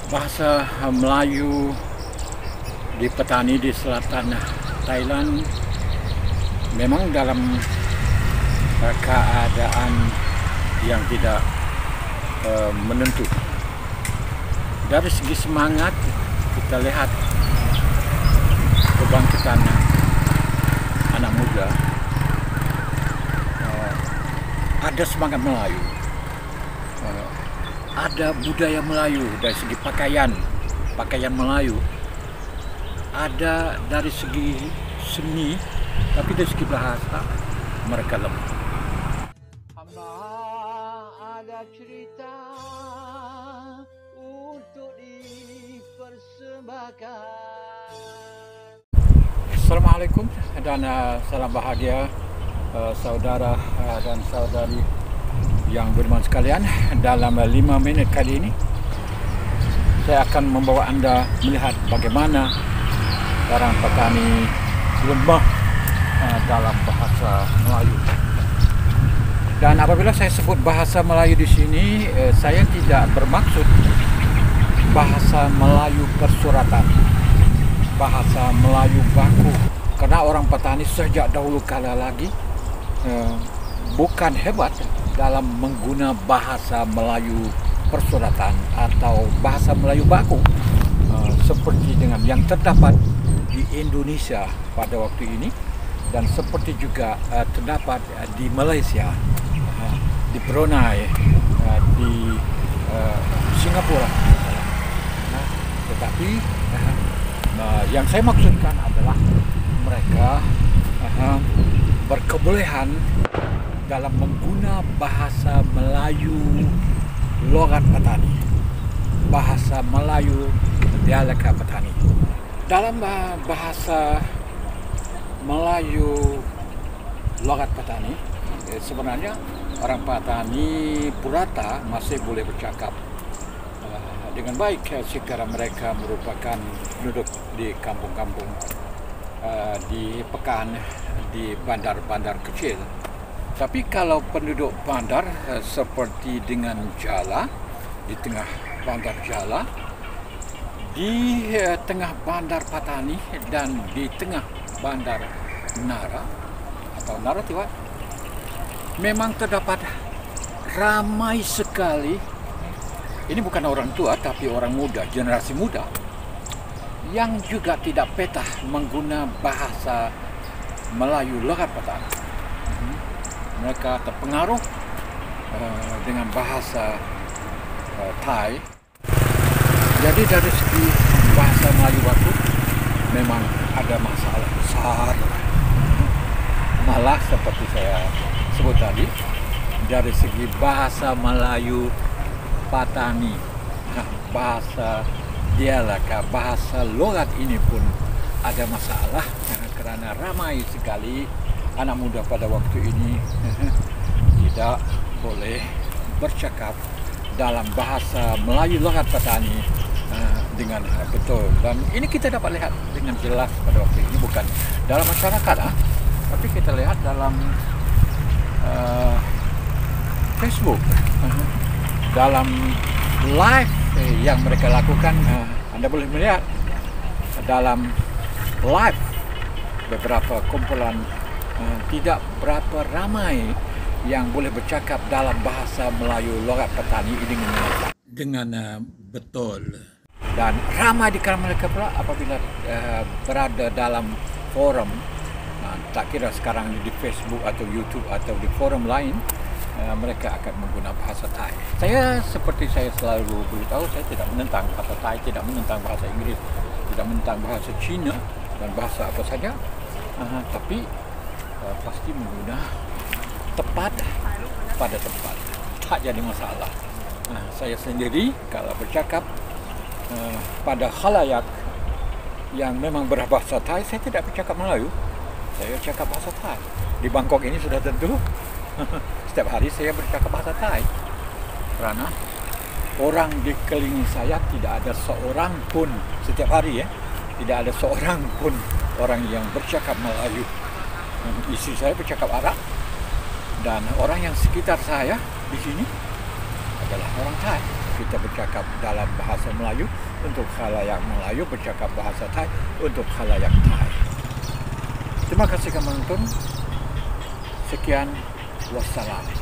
Bahasa Melayu di petani di selatan Thailand memang dalam keadaan yang tidak menentu. Dari segi semangat kita lihat kebangkitan anak muda, ada semangat Melayu, ada budaya Melayu dari segi pakaian Melayu, ada dari segi seni, tapi dari segi bahasa mereka lemah. Hamba ada cerita untuk dipersembahkan. Assalamualaikum dan salam bahagia saudara dan saudari yang beriman sekalian. Dalam 5 minit kali ini saya akan membawa Anda melihat bagaimana orang petani lemah dalam bahasa Melayu. Dan apabila saya sebut bahasa Melayu di sini, saya tidak bermaksud bahasa Melayu persuratan, bahasa Melayu baku, karena orang petani sejak dahulu kala lagi bukan hebat dalam menggunakan bahasa Melayu persuratan atau bahasa Melayu baku seperti dengan yang terdapat di Indonesia pada waktu ini, dan seperti juga terdapat di Malaysia, di Brunei, di Singapura. Tetapi yang saya maksudkan adalah mereka berkebolehan dalam menggunakan bahasa Melayu logat petani, bahasa Melayu dialek petani. Dalam bahasa Melayu logat petani, sebenarnya orang petani purata masih boleh bercakap dengan baik jika mereka merupakan penduduk di kampung-kampung, di pekan, di bandar-bandar kecil. Tapi kalau penduduk bandar seperti dengan Jala, di tengah bandar Jala, di tengah bandar Patani, dan di tengah bandar Nara atau Naratiwat, memang terdapat ramai sekali. Ini bukan orang tua tapi orang muda, generasi muda, yang juga tidak petah menggunakan bahasa Melayu logat petani. Mereka terpengaruh dengan bahasa Thai. Jadi dari segi bahasa Melayu baku memang ada masalah besar. Malah seperti saya sebut tadi, dari segi bahasa Melayu Patani, bahasa dialek, bahasa logat ini pun ada masalah karena ramai sekali anak muda pada waktu ini tidak boleh bercakap dalam bahasa Melayu logat petani dengan betul. Dan ini kita dapat lihat dengan jelas pada waktu ini, bukan dalam masyarakat, tapi kita lihat dalam Facebook, dalam live yang mereka lakukan. Anda boleh melihat dalam live beberapa kumpulan tidak berapa ramai yang boleh bercakap dalam bahasa Melayu logat petani dengan betul. Dan ramai di kalangan mereka pula apabila berada dalam forum, tak kira sekarang di Facebook atau YouTube atau di forum lain, mereka akan menggunakan bahasa Thai. Saya seperti saya selalu beritahu, saya tidak menentang bahasa Thai, tidak menentang bahasa Inggris, tidak menentang bahasa Cina dan bahasa apa saja, tapi pasti menggunakan tepat pada tempat, tak jadi masalah. Saya sendiri kalau bercakap pada khalayak yang memang berbahasa Thai, saya tidak bercakap Melayu, saya cakap bahasa Thai. Di Bangkok ini sudah tentu setiap hari saya bercakap bahasa Thai, karena orang di keliling saya tidak ada seorang pun setiap hari, tidak ada seorang pun orang yang bercakap Melayu. Istri saya bercakap Arab, dan orang yang sekitar saya di sini adalah orang Thai. kita bercakap dalam bahasa Melayu untuk khalayak Melayu, bercakap bahasa Thai untuk khalayak Thai. Terima kasih menonton. Sekian, wassalam.